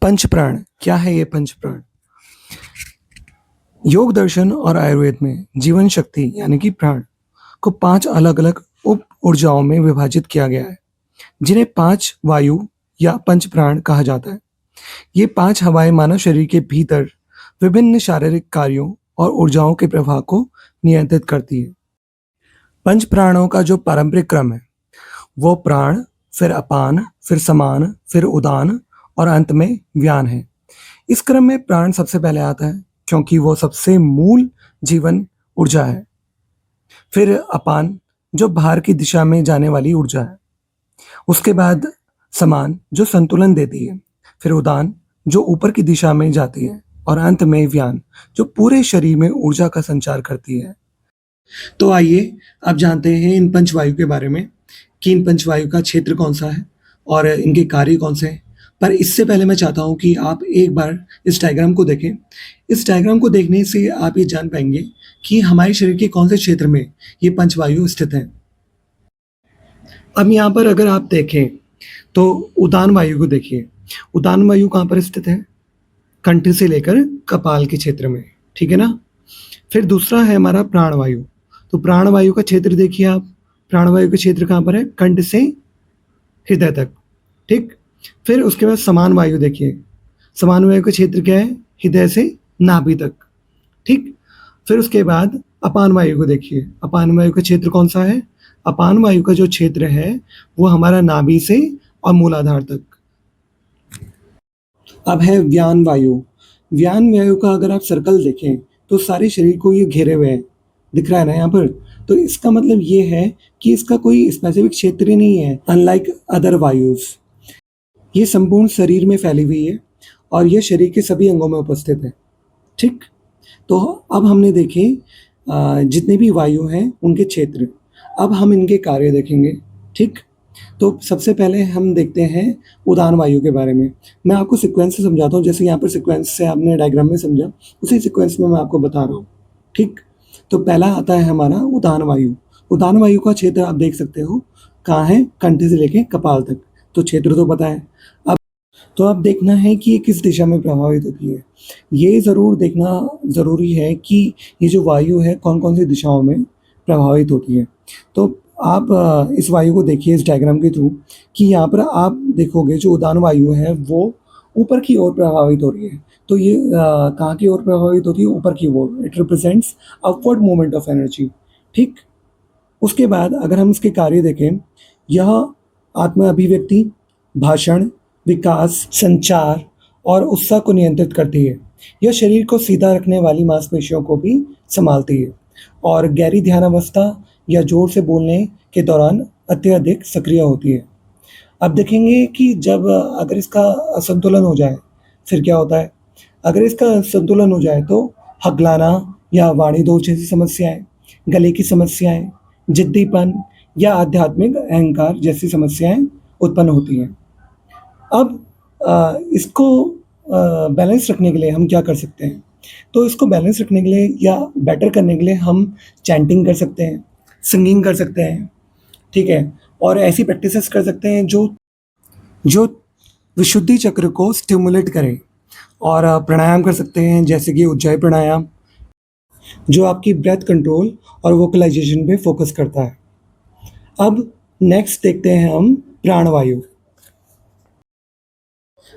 पंचप्राण क्या है ये पंचप्राण? योग दर्शन और आयुर्वेद में जीवन शक्ति यानी कि प्राण को 5 अलग-अलग उप ऊर्जाओं में विभाजित किया गया है, जिन्हें 5 वायु या पंचप्राण कहा जाता है। ये 5 हवाएं मानव शरीर के भीतर विभिन्न शारीरिक कार्यों और ऊर्जाओं के प्रवाह को नियंत्रित करती है। पंच प्राणों का जो पारंपरिक क्रम है, वो प्राण, फिर अपान, फिर समान, फिर उदान और अंत में व्यान है। इस क्रम में प्राण सबसे पहले आता है क्योंकि वो सबसे मूल जीवन ऊर्जा है। फिर अपान जो बाहर की दिशा में जाने वाली ऊर्जा है। उसके बाद समान जो संतुलन देती है। फिर उदान जो ऊपर की दिशा में जाती है और अंत में व्यान जो पूरे शरीर में ऊर्जा का संचार करती है। तो आइए अब जानते हैं इन पंचवायु के बारे में कि इन पंचवायु का क्षेत्र कौन सा है और इनके कार्य कौन से हैं। पर इससे पहले मैं चाहता हूँ कि आप एक बार इस डायग्राम को देखें। इस डायग्राम को देखने से आप ये जान पाएंगे कि हमारे शरीर के कौन से क्षेत्र में ये पंचवायु स्थित हैं। अब यहाँ पर अगर आप देखें तो उदान वायु को देखिए। उदान वायु कहाँ पर स्थित है? कंठ से लेकर कपाल के क्षेत्र में, ठीक है ना। फिर दूसरा है हमारा प्राणवायु। तो प्राणवायु का क्षेत्र देखिए आप। प्राणवायु का क्षेत्र कहाँ पर है? कंठ से हृदय तक, ठीक। फिर उसके बाद समान वायु देखिए। समान वायु का क्षेत्र क्या है? हृदय से नाभि तक, ठीक। फिर उसके बाद अपान वायु को देखिए। अपान वायु का क्षेत्र कौन सा है? अपान वायु का जो क्षेत्र है वो हमारा नाभि से और मूलाधार तक। अब है व्यान वायु। व्यान वायु का अगर आप सर्कल देखें तो सारे शरीर को ये घेरे हुए हैं, दिख रहा है ना यहाँ पर। तो इसका मतलब ये है कि इसका कोई स्पेसिफिक क्षेत्र ही नहीं है, अनलाइक अदर वायुस। ये संपूर्ण शरीर में फैली हुई है और ये शरीर के सभी अंगों में उपस्थित है, ठीक। तो अब हमने देखे जितने भी वायु हैं उनके क्षेत्र। अब हम इनके कार्य देखेंगे, ठीक। तो सबसे पहले हम देखते हैं उदान वायु के बारे में। मैं आपको सीक्वेंस से समझाता हूँ, जैसे यहाँ पर सीक्वेंस से आपने डायग्राम में समझा, उसी सीक्वेंस में मैं आपको बता रहा हूँ, ठीक। तो पहला आता है हमारा उदान वायु। उदान वायु का क्षेत्र आप देख सकते हो कहाँ है? कंठ से लेके कपाल तक। तो क्षेत्र तो पता है। अब देखना है कि ये किस दिशा में प्रभावित होती है। ये ज़रूर देखना ज़रूरी है कि ये जो वायु है कौन कौन सी दिशाओं में प्रभावित होती है। तो आप इस वायु को देखिए इस डायग्राम के थ्रू कि यहाँ पर आप देखोगे जो उदान वायु है वो ऊपर की ओर प्रभावित हो रही है। तो ये कहाँ की ओर प्रभावित होती है? ऊपर की ओर। It represents upward movement of energy, ठीक। उसके बाद अगर हम इसके कार्य देखें, यह आत्म अभिव्यक्ति, भाषण, विकास, संचार और उत्साह को नियंत्रित करती है। यह शरीर को सीधा रखने वाली मांसपेशियों को भी संभालती है और गहरी ध्यान अवस्था या जोर से बोलने के दौरान अत्यधिक सक्रिय होती है। अब देखेंगे कि जब अगर इसका असंतुलन हो जाए फिर क्या होता है। अगर इसका असंतुलन हो जाए तो हकलाना या वाणी दोष जैसी समस्याएं, गले की समस्याएं, जिद्दीपन या आध्यात्मिक अहंकार जैसी समस्याएं उत्पन्न होती हैं। अब इसको बैलेंस रखने के लिए हम क्या कर सकते हैं? तो इसको बैलेंस रखने के लिए या बेटर करने के लिए हम चैंटिंग कर सकते हैं, सिंगिंग कर सकते हैं, ठीक है। और ऐसी प्रैक्टिसेस कर सकते हैं जो विशुद्धि चक्र को स्टिमुलेट करें। और प्राणायाम कर सकते हैं जैसे कि उज्जाई प्राणायाम जो आपकी ब्रेथ कंट्रोल और वोकलाइजेशन पे फोकस करता है। अब नेक्स्ट देखते हैं हम प्राणवायु।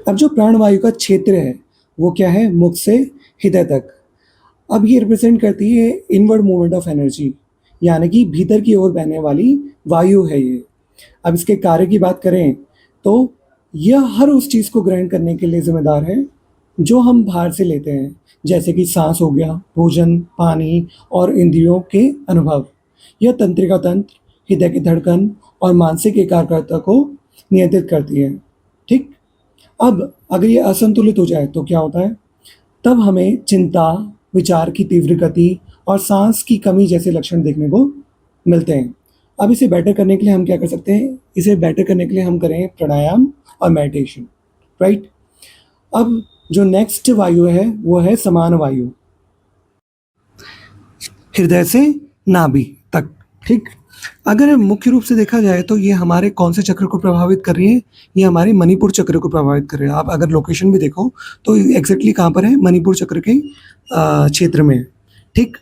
अब जो प्राणवायु का क्षेत्र है वो क्या है? मुख से हृदय तक। अब ये रिप्रेजेंट करती है इनवर्ड मूवमेंट ऑफ एनर्जी, यानी कि भीतर की ओर बहने वाली वायु है ये। अब इसके कार्य की बात करें तो यह हर उस चीज़ को ग्रहण करने के लिए जिम्मेदार है जो हम बाहर से लेते हैं, जैसे कि सांस हो गया, भोजन, पानी और इंद्रियों के अनुभव। यह तंत्रिका तंत्र, हृदय की धड़कन और मानसिक एकाग्रता को नियंत्रित करती है, ठीक। अब अगर ये असंतुलित हो जाए तो क्या होता है? तब हमें चिंता, विचार की तीव्र गति और सांस की कमी जैसे लक्षण देखने को मिलते हैं। अब इसे बेटर करने के लिए हम क्या कर सकते हैं? इसे बेटर करने के लिए हम करें प्राणायाम और मेडिटेशन, राइट। अब जो नेक्स्ट वायु है वो है समान वायु, हृदय से नाभि तक, ठीक। अगर मुख्य रूप से देखा जाए तो ये हमारे कौन से चक्र को प्रभावित कर रही है? ये हमारे मणिपुर चक्र को प्रभावित कर रही है। आप अगर लोकेशन भी देखो तो एग्ज़ैक्टली कहाँ पर है? मणिपुर चक्र के क्षेत्र में है, ठीक?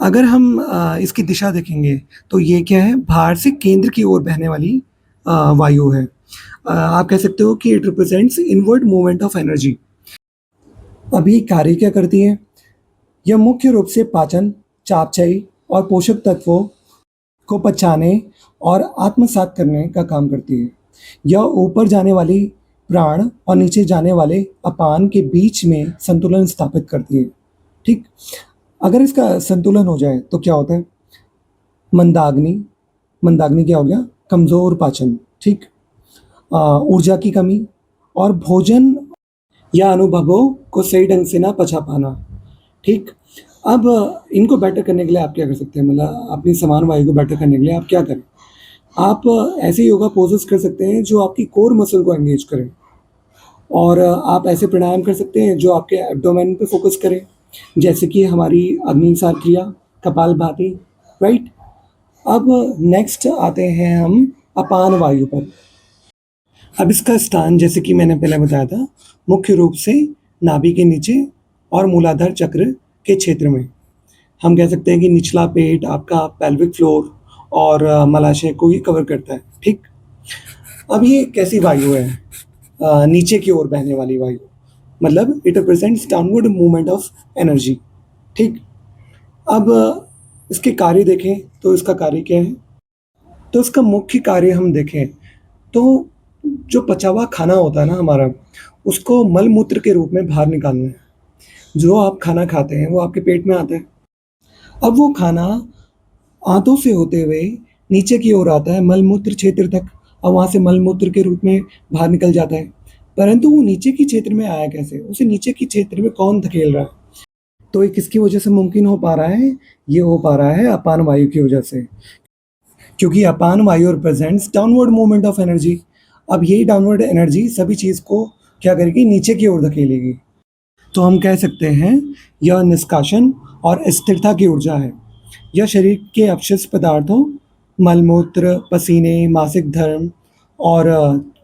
अगर हम इसकी दिशा देखेंगे तो ये क्या है? बाहर से केंद्र की ओर बहने वाली वायु है। आप कह सकते हो कि it represents inward movement of energy. अब ये कार्य क्या करती है? यह मुख्य रूप से पाचन, चापचई और पोषक तत्वों को पचाने और आत्मसात करने का काम करती है। यह ऊपर जाने वाली प्राण और नीचे जाने वाले अपान के बीच में संतुलन स्थापित करती है, ठीक? अगर इसका संतुलन हो जाए तो क्या होता है? मंदाग्नि, मंदाग्नि क्या हो गया? कमज़ोर पाचन, ठीक? ऊर्जा की कमी और भोजन या अनुभवों को सही ढंग से ना पचा पाना, ठीक? अब इनको बेटर करने के लिए आप क्या कर सकते हैं? मतलब अपनी समान वायु को बेटर करने के लिए आप क्या करें? आप ऐसे योगा पोजेस कर सकते हैं जो आपकी कोर मसल को एंगेज करें, और आप ऐसे प्राणायाम कर सकते हैं जो आपके एब्डोमेन पे फोकस करें, जैसे कि हमारी अग्निसार क्रिया, कपालभाति, राइट? अब नेक्स्ट आते हैं हम अपान वायु पर। अब इसका स्थान, जैसे कि मैंने पहले बताया था, मुख्य रूप से नाभि के नीचे और मूलाधार चक्र के क्षेत्र में। हम कह सकते हैं कि निचला पेट, आपका पेल्विक फ्लोर और मलाशय को ही कवर करता है, ठीक? अब ये कैसी वायु है? नीचे की ओर बहने वाली वायु, मतलब it represents downward movement of energy, ठीक? अब इसके कार्य देखें तो इसका कार्य क्या है? तो इसका मुख्य कार्य हम देखें तो जो पचा हुआ खाना होता है ना हमारा, उसको मल-मूत्र के रूप में बाहर निकालना है। जो आप खाना खाते हैं वो आपके पेट में आता है। अब वो खाना आंतों से होते हुए नीचे की ओर आता है मल-मूत्र क्षेत्र तक, और वहाँ से मल-मूत्र के रूप में बाहर निकल जाता है। परंतु वो नीचे के क्षेत्र में आया कैसे? उसे नीचे के क्षेत्र में कौन धकेल रहा है? तो ये किसकी वजह से मुमकिन हो पा रहा है? ये हो पा रहा है अपान वायु की वजह से, क्योंकि अपान वायु represents downward movement of energy. अब यही डाउनवर्ड एनर्जी सभी चीज़ को क्या करेगी? नीचे की ओर धकेलेगी। तो हम कह सकते हैं यह निष्कासन और स्थिरता की ऊर्जा है। यह शरीर के अपशिष्ट पदार्थों, मलमूत्र, पसीने, मासिक धर्म और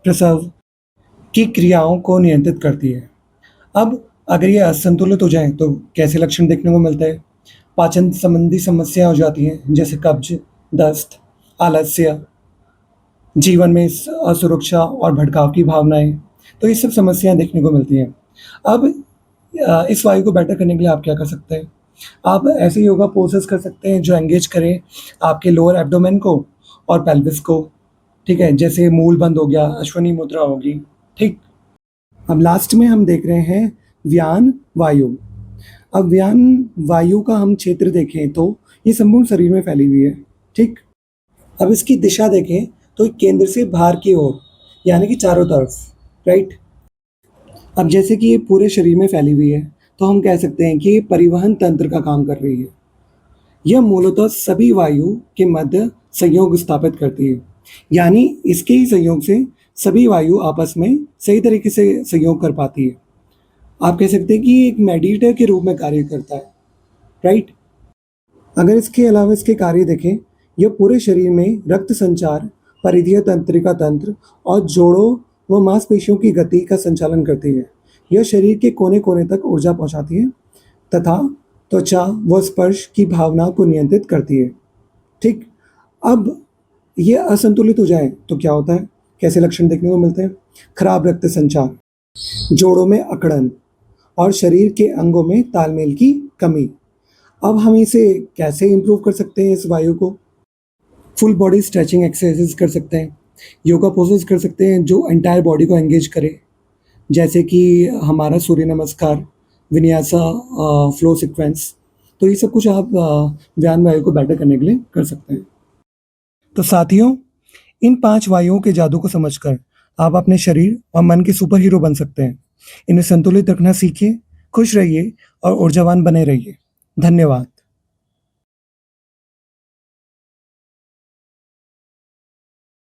प्रसव की क्रियाओं को नियंत्रित करती है। अब अगर ये असंतुलित हो जाए तो कैसे लक्षण देखने को मिलते हैं? पाचन संबंधी समस्या हो जाती हैं, जैसे कब्ज, दस्त, आलस्य, जीवन में असुरक्षा और भटकाव की भावनाएं। तो ये सब समस्याएं देखने को मिलती हैं। अब इस वायु को बेटर करने के लिए आप क्या कर सकते हैं? आप ऐसे योगा पोजेस कर सकते हैं जो एंगेज करें आपके लोअर एब्डोमेन को और पेल्विस को, ठीक है? जैसे मूल बंद हो गया, अश्वनी मुद्रा होगी, ठीक? अब लास्ट में हम देख रहे हैं व्यान वायु। अब व्यान वायु का हम क्षेत्र देखें तो ये संपूर्ण शरीर में फैली हुई है, ठीक? अब इसकी दिशा देखें तो केंद्र से बाहर की ओर, यानी कि चारों तरफ, राइट? अब जैसे कि ये पूरे शरीर में फैली हुई है तो हम कह सकते हैं कि ये परिवहन तंत्र का काम कर रही है। यह मूलतः सभी वायु के मध्य संयोग स्थापित करती है, यानी इसके ही संयोग से सभी वायु आपस में सही तरीके से संयोग कर पाती है। आप कह सकते हैं कि ये एक मेडिएटर के रूप में कार्य करता है, राइट? अगर इसके अलावा इसके कार्य देखें, यह पूरे शरीर में रक्त संचार, परिधीय तंत्रिका तंत्र और जोड़ों व मांसपेशियों की गति का संचालन करती है। यह शरीर के कोने-कोने तक ऊर्जा पहुंचाती है तथा त्वचा व स्पर्श की भावना को नियंत्रित करती है, ठीक? अब ये असंतुलित हो जाए तो क्या होता है? कैसे लक्षण देखने को मिलते हैं? खराब रक्त संचार, जोड़ों में अकड़न और शरीर के अंगों में तालमेल की कमी। अब हम इसे कैसे इम्प्रूव कर सकते हैं इस वायु को? फुल बॉडी स्ट्रेचिंग एक्सरसाइजेस कर सकते हैं, योगा पोजेस कर सकते हैं जो एंटायर बॉडी को एंगेज करे, जैसे कि हमारा सूर्य नमस्कार, विन्यासा, फ्लो सीक्वेंस। तो ये सब कुछ आप व्यान वायु को बेटर करने के लिए कर सकते हैं। तो साथियों, इन 5 वायुओं के जादू को समझकर आप अपने शरीर और मन के सुपर हीरो बन सकते हैं। इन्हें संतुलित रखना सीखिए, खुश रहिए और ऊर्जावान बने रहिए। धन्यवाद।